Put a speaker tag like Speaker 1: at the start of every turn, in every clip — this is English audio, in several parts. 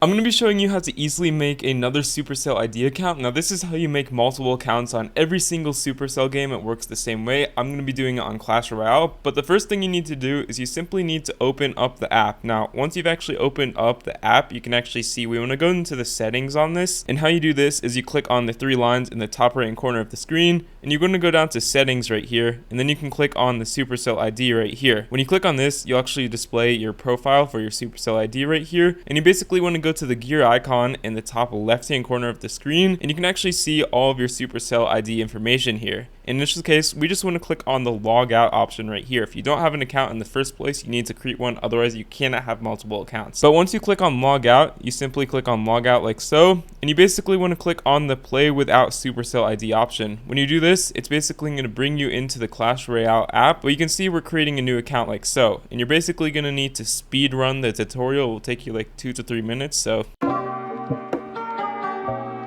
Speaker 1: I'm going to be showing you how to easily make another Supercell ID account. Now this is how you make multiple accounts on every single Supercell game. It works the same way. I'm going to be doing it on Clash Royale, but the first thing you need to do is you simply need to open up the app. Now once you've actually opened up the app, you can actually see we want to go into the settings on this, and how you do this is you click on the three lines in the top right hand corner of the screen, and you're going to go down to settings right here, and then you can click on the Supercell ID right here. When you click on this, you'll actually display your profile for your Supercell ID right here, and you basically want to go to the gear icon in the top left hand corner of the screen, and you can actually see all of your Supercell ID information here. In this case, we just want to click on the log out option right here. If you don't have an account in the first place, you need to create one, otherwise you cannot have multiple accounts. But once you click on log out, you simply click on log out like so, and you basically want to click on the play without Supercell ID option. When you do this, it's basically going to bring you into the Clash Royale app, but you can see we're creating a new account like so, and you're basically going to need to speed run the tutorial. It will take you like 2 to 3 minutes, so.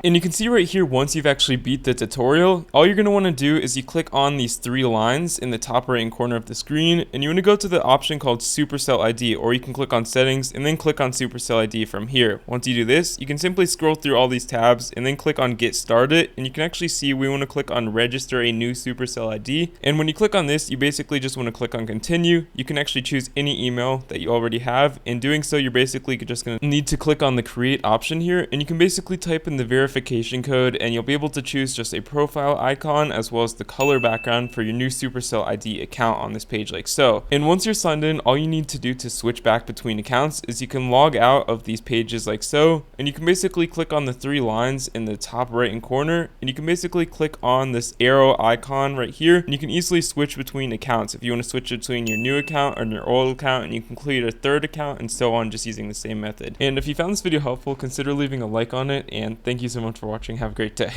Speaker 1: And you can see right here, once you've actually beat the tutorial, all you're going to want to do is you click on these three lines in the top right hand corner of the screen, and you want to go to the option called Supercell ID, or you can click on settings and then click on Supercell ID from here. Once you do this, you can simply scroll through all these tabs and then click on get started, and you can actually see we want to click on register a new Supercell ID. And when you click on this, you basically just want to click on continue. You can actually choose any email that you already have. In doing so, you're basically just going to need to click on the create option here, and you can basically type in the verification code, and you'll be able to choose just a profile icon as well as the color background for your new Supercell ID account on this page like so. And once you're signed in, all you need to do to switch back between accounts is you can log out of these pages like so, and you can basically click on the three lines in the top right hand corner, and you can basically click on this arrow icon right here, and you can easily switch between accounts if you want to switch between your new account or your old account, and you can create a third account and so on, just using the same method. And if you found this video helpful, consider leaving a like on it, and thank you so much for watching. Have a great day.